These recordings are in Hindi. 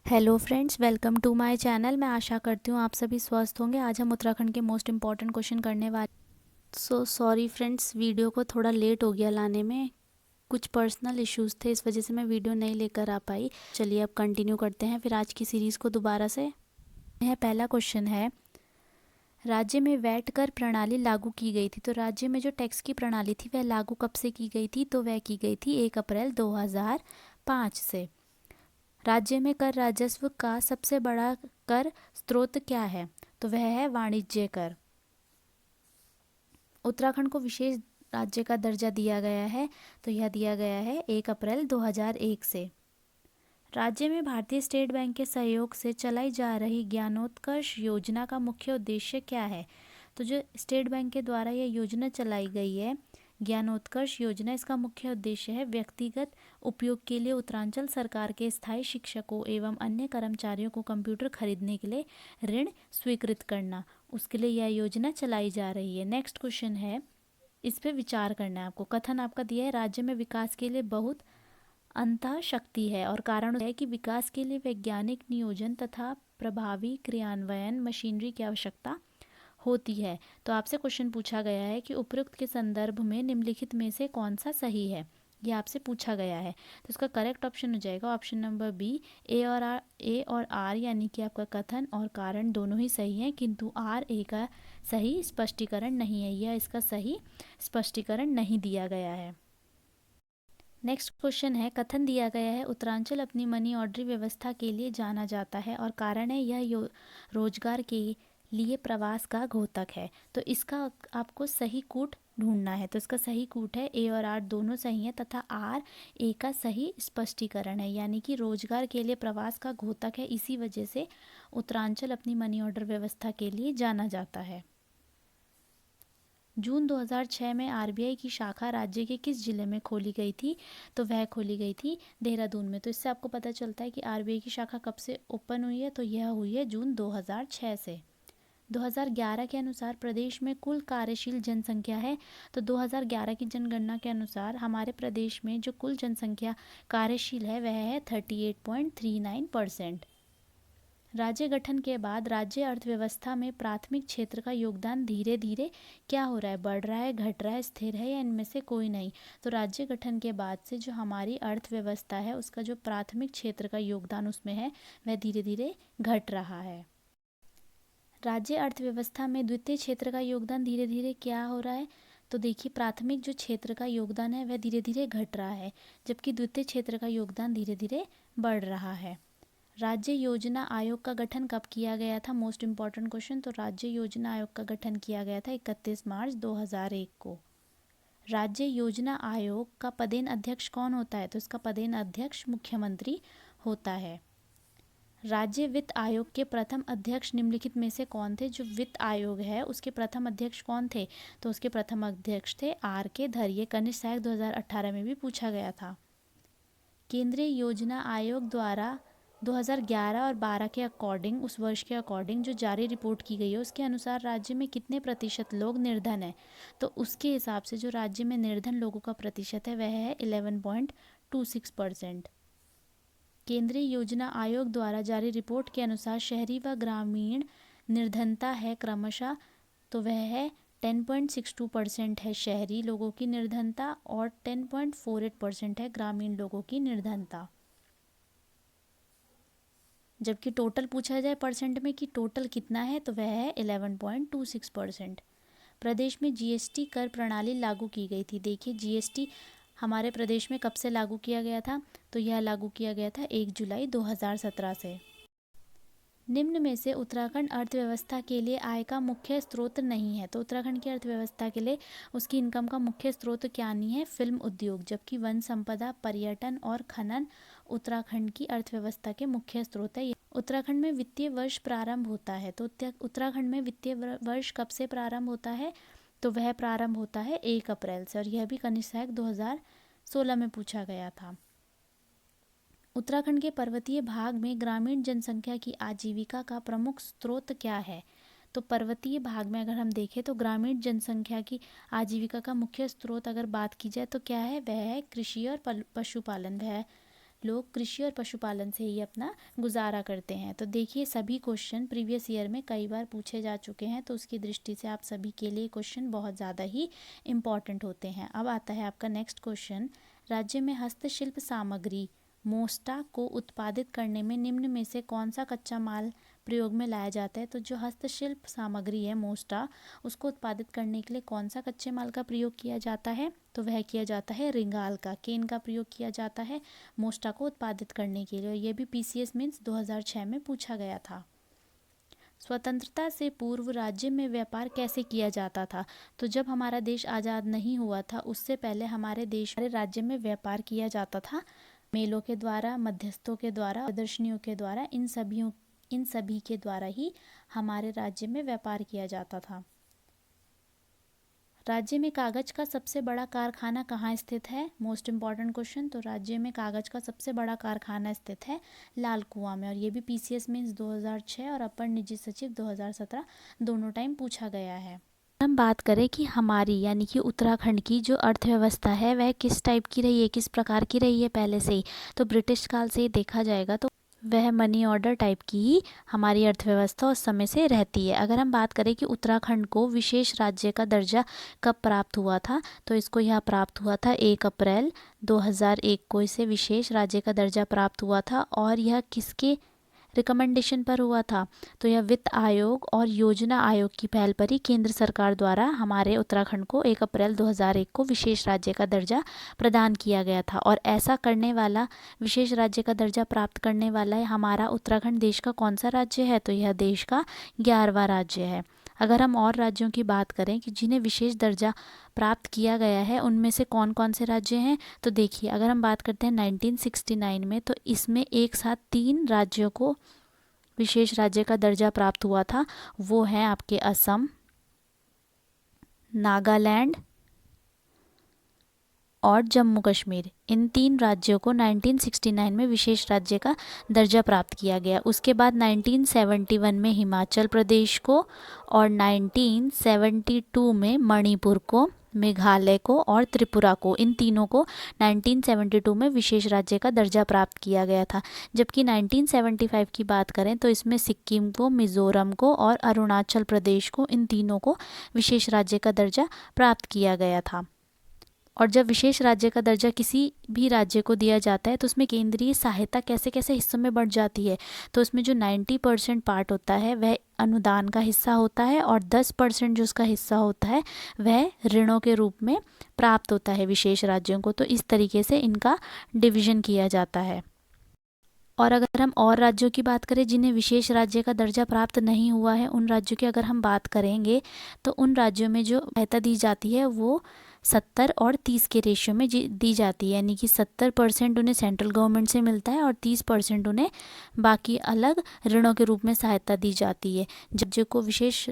Hello friends, welcome to my channel. मैं आशा करती हूँ आप सभी स्वस्थ होंगे। आज हम उत्तराखंड के मोस्ट इम्पॉर्टेंट क्वेश्चन करने वाले। सॉरी फ्रेंड्स, वीडियो को थोड़ा लेट हो गया लाने में। कुछ पर्सनल इश्यूज थे, इस वजह से मैं वीडियो नहीं लेकर आ पाई। चलिए अब कंटिन्यू करते हैं फिर आज की सीरीज़ को दोबारा से। पहला क्वेश्चन है, राज्य में वैट कर प्रणाली लागू की गई थी। तो राज्य में जो टैक्स की प्रणाली थी वह लागू कब से की गई थी? तो वह की गई थी 1 अप्रैल 2005 से। राज्य में कर राजस्व का सबसे बड़ा कर स्रोत क्या है? तो वह है वाणिज्य कर। उत्तराखंड को विशेष राज्य का दर्जा दिया गया है, तो यह दिया गया है 1 अप्रैल 2001 से। राज्य में भारतीय स्टेट बैंक के सहयोग से चलाई जा रही ज्ञानोत्कर्ष योजना का मुख्य उद्देश्य क्या है? तो जो स्टेट बैंक के द्वारा यह योजना चलाई गई है, ज्ञानोत्कर्ष योजना, इसका मुख्य उद्देश्य है व्यक्तिगत उपयोग के लिए उत्तरांचल सरकार के स्थायी शिक्षकों एवं अन्य कर्मचारियों को कंप्यूटर खरीदने के लिए ऋण स्वीकृत करना। उसके लिए यह योजना चलाई जा रही है। नेक्स्ट क्वेश्चन है, इस पे विचार करना है आपको। कथन आपका दिया है, राज्य में विकास के लिए बहुत अंतः शक्ति है और कारण है कि विकास के लिए वैज्ञानिक नियोजन तथा प्रभावी क्रियान्वयन मशीनरी की आवश्यकता होती है। तो आपसे क्वेश्चन पूछा गया है कि उपरोक्त के संदर्भ में निम्नलिखित में से कौन सा सही है, ये आपसे पूछा गया है। तो इसका करेक्ट ऑप्शन हो जाएगा ऑप्शन नंबर बी, ए और आर, यानी कि आपका कथन और कारण दोनों ही सही हैं, किंतु आर ए का सही स्पष्टीकरण नहीं है, यह इसका सही स्पष्टीकरण नहीं दिया गया है। नेक्स्ट क्वेश्चन है, कथन दिया गया है उत्तरांचल अपनी मनी ऑर्डर व्यवस्था के लिए जाना जाता है और कारण है यह रोजगार के लिए प्रवास का घोतक है। तो इसका आपको सही कूट ढूंढना है। तो इसका सही कूट है ए और आर दोनों सही है तथा आर ए का सही स्पष्टीकरण है, यानी कि रोजगार के लिए प्रवास का घोतक है, इसी वजह से उत्तरांचल अपनी मनी ऑर्डर व्यवस्था के लिए जाना जाता है। जून 2006 में आरबीआई की शाखा राज्य के किस जिले में खोली गई थी? तो वह खोली गई थी देहरादून में। तो इससे आपको पता चलता है कि आरबीआई की शाखा कब से ओपन हुई है, तो यह हुई है जून 2006 से। 2011 के अनुसार प्रदेश में कुल कार्यशील जनसंख्या है। तो 2011 की जनगणना के अनुसार हमारे प्रदेश में जो कुल जनसंख्या कार्यशील है वह है 38.39%। राज्य गठन के बाद राज्य अर्थव्यवस्था में प्राथमिक क्षेत्र का योगदान धीरे धीरे क्या हो रहा है? बढ़ रहा है, घट रहा है, स्थिर है, या इनमें से कोई नहीं? तो राज्य गठन के बाद से जो हमारी अर्थव्यवस्था है उसका जो प्राथमिक क्षेत्र का योगदान उसमें है वह धीरे धीरे घट रहा है। राज्य अर्थव्यवस्था में द्वितीय क्षेत्र का योगदान धीरे धीरे क्या हो रहा है? तो देखिए, प्राथमिक जो क्षेत्र का योगदान है वह धीरे धीरे घट रहा है, जबकि द्वितीय क्षेत्र का योगदान धीरे धीरे बढ़ रहा है। राज्य योजना आयोग का गठन कब किया गया था? Most important question. तो राज्य योजना आयोग का गठन किया गया था 31 मार्च 2001 को। राज्य योजना आयोग का पदेन अध्यक्ष कौन होता है? तो इसका पदेन अध्यक्ष मुख्यमंत्री होता है। राज्य वित्त आयोग के प्रथम अध्यक्ष निम्नलिखित में से कौन थे? जो वित्त आयोग है उसके प्रथम अध्यक्ष कौन थे? तो उसके प्रथम अध्यक्ष थे आर के धर। ये कनिष्ठ सहायक 2018 में भी पूछा गया था। केंद्रीय योजना आयोग द्वारा 2011 और 12 के अकॉर्डिंग, उस वर्ष के अकॉर्डिंग जो जारी रिपोर्ट की गई है उसके अनुसार राज्य में कितने प्रतिशत लोग निर्धन हैं? तो उसके हिसाब से जो राज्य में निर्धन लोगों का प्रतिशत है वह है 11.26%। केंद्रीय योजना आयोग द्वारा जारी रिपोर्ट के अनुसार शहरी व ग्रामीण निर्धनता है क्रमशः, तो वह है 10.62% है शहरी लोगों की निर्धनता और 10.48% है ग्रामीण लोगों की निर्धनता। जबकि टोटल पूछा जाए परसेंट में कि टोटल कितना है, तो वह है 11.26%। प्रदेश में जीएसटी कर प्रणाली लागू की गई थी। देखिए, जीएसटी हमारे प्रदेश में कब से लागू किया गया था? तो यह लागू किया गया था 1 जुलाई 2017 से। निम्न में से उत्तराखंड अर्थव्यवस्था के लिए आय का मुख्य स्रोत नहीं है। तो उत्तराखंड की अर्थव्यवस्था के लिए उसकी इनकम का मुख्य स्रोत क्या नहीं है? फिल्म उद्योग। जबकि वन संपदा, पर्यटन और खनन उत्तराखंड की अर्थव्यवस्था के मुख्य स्रोत है। उत्तराखंड में वित्तीय वर्ष प्रारंभ होता है। तो उत्तराखंड में वित्तीय वर्ष कब से प्रारंभ होता है? तो वह प्रारंभ होता है 1 अप्रैल से, और यह भी कनिष्ठ सहायक 2016 में पूछा गया था। उत्तराखंड के पर्वतीय भाग में ग्रामीण जनसंख्या की आजीविका का प्रमुख स्रोत क्या है? तो पर्वतीय भाग में अगर हम देखें तो ग्रामीण जनसंख्या की आजीविका का मुख्य स्रोत अगर बात की जाए तो क्या है? वह है कृषि और पशुपालन। वह लोग कृषि और पशुपालन से ही अपना गुजारा करते हैं। तो देखिए सभी क्वेश्चन प्रीवियस ईयर में कई बार पूछे जा चुके हैं, तो उसकी दृष्टि से आप सभी के लिए क्वेश्चन बहुत ज़्यादा ही इम्पॉर्टेंट होते हैं। अब आता है आपका नेक्स्ट क्वेश्चन, राज्य में हस्तशिल्प सामग्री मोस्टा को उत्पादित करने में निम्न में से कौन सा कच्चा माल प्रयोग में लाया जाता है। तो जो हस्तशिल्प सामग्री है मोस्टा, उसको उत्पादित करने के लिए कौन सा कच्चे माल का प्रयोग किया जाता है, तो वह किया जाता है रिंगाल का, केन का प्रयोग किया जाता है मोस्टा को उत्पादित करने के लिए। ये भी पीसीएस मीन्स 2006 में पूछा गया था। स्वतंत्रता से पूर्व राज्य में व्यापार कैसे किया जाता था। तो जब हमारा देश आज़ाद नहीं हुआ था उससे पहले हमारे राज्य में व्यापार किया जाता था मेलों के द्वारा, मध्यस्थों के द्वारा, प्रदर्शनियों के द्वारा, इन सभी के द्वारा ही हमारे राज्य में व्यापार किया जाता था। राज्य में कागज का सबसे बड़ा कारखाना कहाँ स्थित है, मोस्ट इम्पॉर्टेंट क्वेश्चन। तो राज्य में कागज का सबसे बड़ा कारखाना स्थित है लाल कुआं में, और ये भी पीसीएस मीन्स 2006 और अपर निजी सचिव 2017 दोनों टाइम पूछा गया है। हम बात करें कि हमारी यानी कि उत्तराखंड की जो अर्थव्यवस्था है वह किस टाइप की रही है, किस प्रकार की रही है पहले से ही, तो ब्रिटिश काल से ही देखा जाएगा तो वह मनी ऑर्डर टाइप की ही हमारी अर्थव्यवस्था उस समय से रहती है। अगर हम बात करें कि उत्तराखंड को विशेष राज्य का दर्जा कब प्राप्त हुआ था, तो इसको यह प्राप्त हुआ था 1 अप्रैल 2001 को इसे विशेष राज्य का दर्जा प्राप्त हुआ था। और यह किसके रिकमेंडेशन पर हुआ था, तो यह वित्त आयोग और योजना आयोग की पहल पर ही केंद्र सरकार द्वारा हमारे उत्तराखंड को 1 अप्रैल 2001 को विशेष राज्य का दर्जा प्रदान किया गया था। और ऐसा करने वाला, विशेष राज्य का दर्जा प्राप्त करने वाला है हमारा उत्तराखंड देश का कौन सा राज्य है, तो यह देश का 11वां राज्य है। अगर हम और राज्यों की बात करें कि जिन्हें विशेष दर्जा प्राप्त किया गया है उनमें से कौन कौन से राज्य हैं, तो देखिए अगर हम बात करते हैं 1969 में, तो इसमें एक साथ 3 राज्यों को विशेष राज्य का दर्जा प्राप्त हुआ था। वो हैं आपके असम, नागालैंड और जम्मू कश्मीर। इन 3 राज्यों को 1969 में विशेष राज्य का दर्जा प्राप्त किया गया। उसके बाद 1971 में हिमाचल प्रदेश को, और 1972 में मणिपुर को, मेघालय को और त्रिपुरा को, इन तीनों को 1972 में विशेष राज्य का दर्जा प्राप्त किया गया था। जबकि 1975 की बात करें तो इसमें सिक्किम को, मिज़ोरम को और अरुणाचल प्रदेश को, इन तीनों को विशेष राज्य का दर्जा प्राप्त किया गया था। और जब विशेष राज्य का दर्जा किसी भी राज्य को दिया जाता है तो उसमें केंद्रीय सहायता कैसे कैसे हिस्सों में बढ़ जाती है, तो उसमें जो 90% पार्ट होता है वह अनुदान का हिस्सा होता है, और 10% जो उसका हिस्सा होता है वह ऋणों के रूप में प्राप्त होता है विशेष राज्यों को। तो इस तरीके से इनका डिवीजन किया जाता है। और अगर हम और राज्यों की बात करें जिन्हें विशेष राज्य का दर्जा प्राप्त नहीं हुआ है, उन राज्यों की अगर हम बात करेंगे तो उन राज्यों में जो सहायता दी जाती है वो 70 और 30 के रेशियो में दी जाती है, यानी कि 70% उन्हें सेंट्रल गवर्नमेंट से मिलता है और 30% उन्हें बाकी अलग ऋणों के रूप में सहायता दी जाती है। जब को विशेष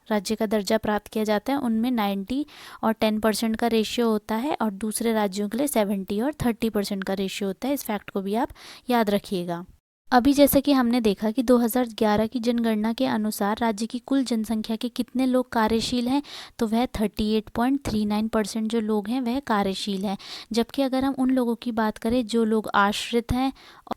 राज्य का दर्जा प्राप्त किया जाता है उनमें 90 और 10% का रेशियो होता है, और दूसरे राज्यों के लिए 70 और 30% का रेशियो होता है। इस फैक्ट को भी आप याद रखिएगा। अभी जैसे कि हमने देखा कि 2011 की जनगणना के अनुसार राज्य की कुल जनसंख्या के कितने लोग कार्यशील हैं, तो वह 38.39% जो लोग हैं वह कार्यशील हैं। जबकि अगर हम उन लोगों की बात करें जो लोग आश्रित हैं,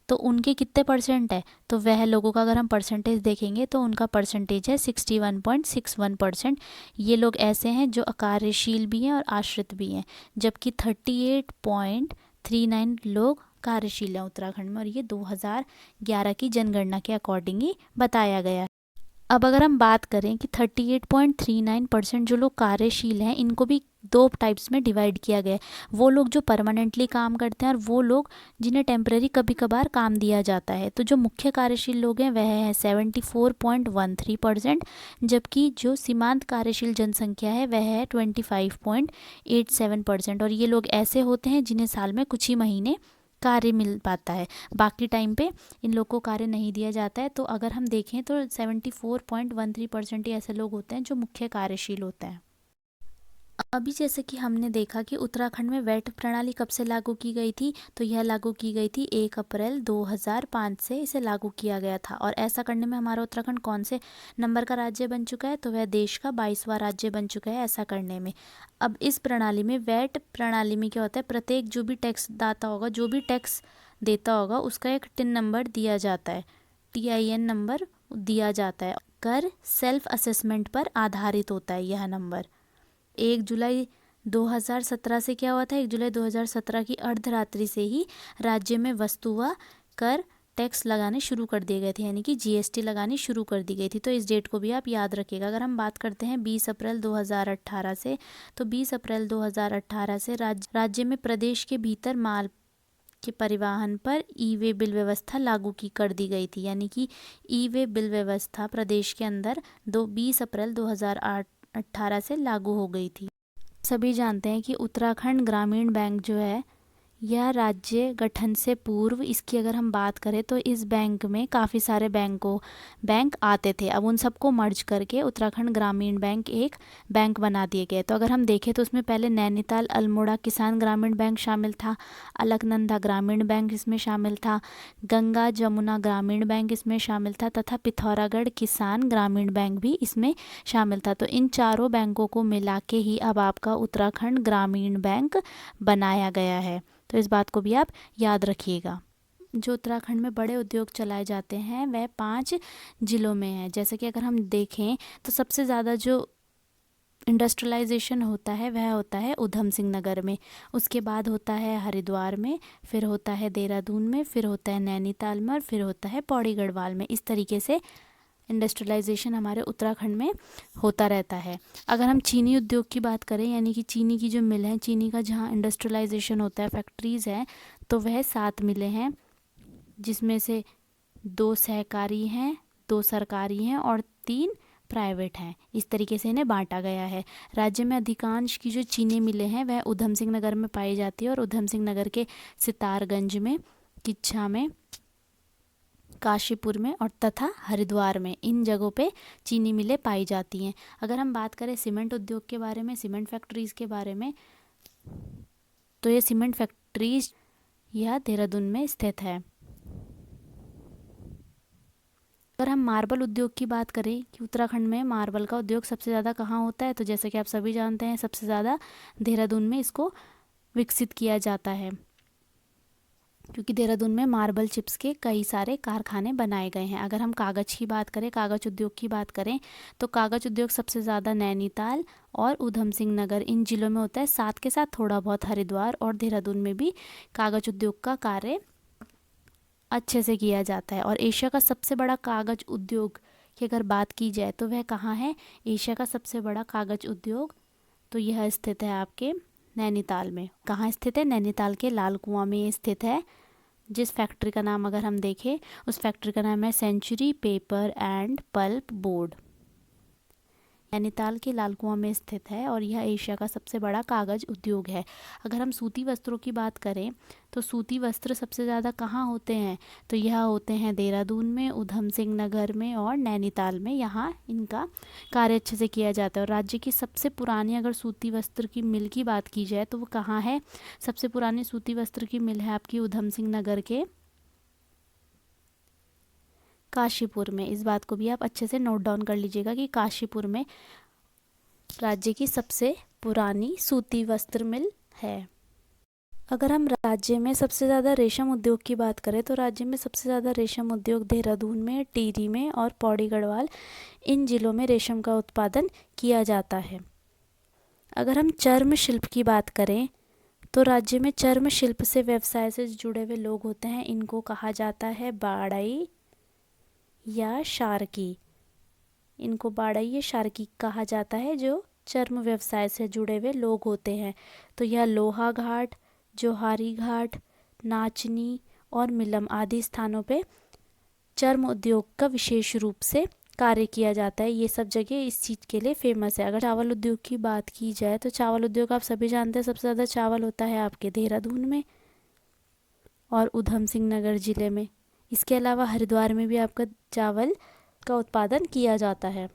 तो उनके कितने परसेंट है, तो वह लोगों का अगर हम परसेंटेज देखेंगे तो उनका परसेंटेज है 61.61%। ये लोग ऐसे हैं जो अकार्यशील भी हैं और आश्रित भी हैं। जबकि 38.39 लोग कार्यशील है उत्तराखंड में, और ये 2011 की जनगणना के अकॉर्डिंग ही बताया गया है। अब अगर हम बात करें कि 38.39% जो लोग कार्यशील हैं इनको भी 2 टाइप्स में डिवाइड किया गया है। वो लोग जो परमानेंटली काम करते हैं और वो लोग जिन्हें टेम्परेरी कभी कभार काम दिया जाता है। तो जो मुख्य कार्यशील लोग हैं वह है 74.13%, जबकि जो सीमांत कार्यशील जनसंख्या है वह है 25.87%। और ये लोग ऐसे होते हैं जिन्हें साल में कुछ ही महीने कार्य मिल पाता है, बाकी टाइम पे इन लोग को कार्य नहीं दिया जाता है। तो अगर हम देखें तो 74.13% ही ऐसे लोग होते हैं जो मुख्य कार्यशील होते हैं। अभी जैसे कि हमने देखा कि उत्तराखंड में वैट प्रणाली कब से लागू की गई थी, तो यह लागू की गई थी 1 अप्रैल 2005 से इसे लागू किया गया था। और ऐसा करने में हमारा उत्तराखंड कौन से नंबर का राज्य बन चुका है, तो वह देश का 22वां राज्य बन चुका है ऐसा करने में। अब इस प्रणाली में, वैट प्रणाली में क्या होता है, प्रत्येक जो भी टैक्स दाता होगा, जो भी टैक्स देता होगा उसका एक टिन नंबर दिया जाता है, TIN नंबर दिया जाता है। कर सेल्फ असेसमेंट पर आधारित होता है यह नंबर। 1 जुलाई 2017 से क्या हुआ था, 1 जुलाई 2017 की अर्धरात्रि से ही राज्य में वस्तु व कर टैक्स लगाने शुरू कर दिए गए थे, यानी कि GST लगानी शुरू कर दी गई थी। तो इस डेट को भी आप याद रखिएगा। अगर हम बात करते हैं 20 अप्रैल 2018 से, तो 20 अप्रैल 2018 से राज्य में प्रदेश के भीतर माल के परिवहन पर ई-वे बिल व्यवस्था लागू की कर दी गई थी, यानी कि ई-वे बिल व्यवस्था प्रदेश के अंदर 20 अप्रैल 2018 से लागू हो गई थी। सभी जानते हैं कि उत्तराखंड ग्रामीण बैंक जो है यह राज्य गठन से पूर्व, इसकी अगर हम बात करें तो इस बैंक में काफ़ी सारे बैंक आते थे। अब उन सबको मर्ज करके उत्तराखंड ग्रामीण बैंक एक बैंक बना दिए गए। तो अगर हम देखें तो उसमें पहले नैनीताल अल्मोड़ा किसान ग्रामीण बैंक शामिल था, अलकनंदा ग्रामीण बैंक इसमें शामिल था, गंगा जमुना ग्रामीण बैंक इसमें शामिल था तथा पिथौरागढ़ किसान ग्रामीण बैंक भी इसमें शामिल था। तो इन चारों बैंकों को मिला के ही अब आपका उत्तराखंड ग्रामीण बैंक बनाया गया है। तो इस बात को भी आप याद रखिएगा। जो उत्तराखंड में बड़े उद्योग चलाए जाते हैं वह 5 जिलों में है। जैसे कि अगर हम देखें तो सबसे ज़्यादा जो इंडस्ट्रियलाइजेशन होता है वह होता है ऊधम सिंह नगर में, उसके बाद होता है हरिद्वार में, फिर होता है देहरादून में, फिर होता है नैनीताल में और फिर होता है पौड़ी गढ़वाल में। इस तरीके से इंडस्ट्रियलाइजेशन हमारे उत्तराखंड में होता रहता है। अगर हम चीनी उद्योग की बात करें, यानी कि चीनी की जो मिल है, चीनी का जहाँ इंडस्ट्रियलाइजेशन होता है, फैक्ट्रीज़ हैं, तो वह 7 मिलें हैं, जिसमें से 2 सहकारी हैं, 2 सरकारी हैं और 3 प्राइवेट हैं। इस तरीके से इन्हें बांटा गया है। राज्य में अधिकांश की जो चीनी मिलें हैं वह ऊधम सिंह नगर में पाई जाती है और ऊधम सिंह नगर के सितारगंज में, किच्छा में, काशीपुर में और तथा हरिद्वार में, इन जगहों पे चीनी मिलें पाई जाती हैं। अगर हम बात करें सीमेंट उद्योग के बारे में, सीमेंट फैक्ट्रीज़ के बारे में, तो ये सीमेंट फैक्ट्रीज यह देहरादून में स्थित है। अगर हम मार्बल उद्योग की बात करें कि उत्तराखंड में मार्बल का उद्योग सबसे ज़्यादा कहाँ होता है, तो जैसे कि आप सभी जानते हैं सबसे ज़्यादा देहरादून में इसको विकसित किया जाता है, क्योंकि देहरादून में मार्बल चिप्स के कई सारे कारखाने बनाए गए हैं। अगर हम कागज़ की बात करें, कागज़ उद्योग की बात करें, तो कागज़ उद्योग सबसे ज़्यादा नैनीताल और ऊधम सिंह नगर इन जिलों में होता है। साथ के साथ थोड़ा बहुत हरिद्वार और देहरादून में भी कागज़ उद्योग का कार्य अच्छे से किया जाता है। और एशिया का सबसे बड़ा कागज़ उद्योग की अगर बात की जाए तो वह कहाँ है? एशिया का सबसे बड़ा कागज़ उद्योग तो यह स्थित है आपके नैनीताल में। कहाँ स्थित है? नैनीताल के लाल कुआं में ये स्थित है। जिस फैक्ट्री का नाम अगर हम देखें, उस फैक्ट्री का नाम है Century Paper and Pulp Board. Nainital के लाल कुआं में स्थित है और यह एशिया का सबसे बड़ा कागज़ उद्योग है। अगर हम सूती वस्त्रों की बात करें तो सूती वस्त्र सबसे ज़्यादा कहाँ होते हैं? तो यह होते हैं देहरादून में, ऊधम सिंह नगर में और नैनीताल में। यहाँ इनका कार्य अच्छे से किया जाता है। और राज्य की सबसे पुरानी अगर सूती वस्त्र की मिल की बात की जाए तो वो कहाँ है? सबसे पुरानी सूती वस्त्र की मिल है आपकी ऊधम सिंह नगर के काशीपुर में। इस बात को भी आप अच्छे से नोट डाउन कर लीजिएगा कि काशीपुर में राज्य की सबसे पुरानी सूती वस्त्र मिल है। अगर हम राज्य में सबसे ज़्यादा रेशम उद्योग की बात करें तो राज्य में सबसे ज़्यादा रेशम उद्योग देहरादून में, टिहरी में और पौड़ी गढ़वाल इन जिलों में रेशम का उत्पादन किया जाता है। अगर हम चर्म शिल्प की बात करें तो राज्य में चर्म शिल्प से व्यवसाय से जुड़े हुए लोग होते हैं, इनको कहा जाता है बाड़ई या शार्की। इनको बाड़ई या शार्की कहा जाता है जो चर्म व्यवसाय से जुड़े हुए लोग होते हैं। तो यह लोहा घाट, जोहारी घाट, नाचनी और मिलम आदि स्थानों पे चर्म उद्योग का विशेष रूप से कार्य किया जाता है। ये सब जगह इस चीज़ के लिए फेमस है। अगर चावल उद्योग की बात की जाए तो चावल उद्योग आप सभी जानते हैं सबसे ज़्यादा चावल होता है आपके देहरादून में और ऊधम सिंह नगर ज़िले में। इसके अलावा हरिद्वार में भी आपका चावल का उत्पादन किया जाता है।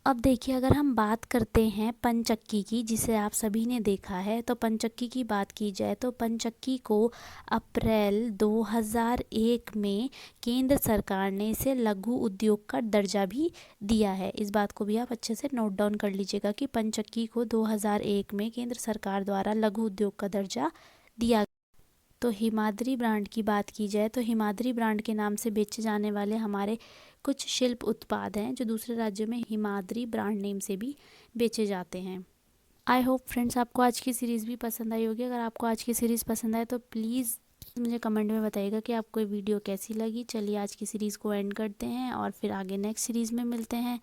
अब देखिए, अगर हम बात करते हैं पंचक्की की, जिसे आप सभी ने देखा है, तो पंचक्की की बात की जाए तो पंचक्की को अप्रैल 2001 में केंद्र सरकार ने इसे लघु उद्योग का दर्जा भी दिया है। इस बात को भी आप अच्छे से नोट डाउन कर लीजिएगा कि पंचक्की को 2001 में केंद्र सरकार द्वारा लघु उद्योग का दर्जा दिया। तो हिमाद्री ब्रांड की बात की जाए तो हिमाद्री ब्रांड के नाम से बेचे जाने वाले हमारे कुछ शिल्प उत्पाद हैं जो दूसरे राज्यों में हिमाद्री ब्रांड नेम से भी बेचे जाते हैं। आई होप फ्रेंड्स आपको आज की सीरीज़ भी पसंद आई होगी। अगर आपको आज की सीरीज़ पसंद आए तो प्लीज़ मुझे कमेंट में बताइएगा कि आपको ये वीडियो कैसी लगी। चलिए आज की सीरीज़ को एंड करते हैं और फिर आगे नेक्स्ट सीरीज़ में मिलते हैं।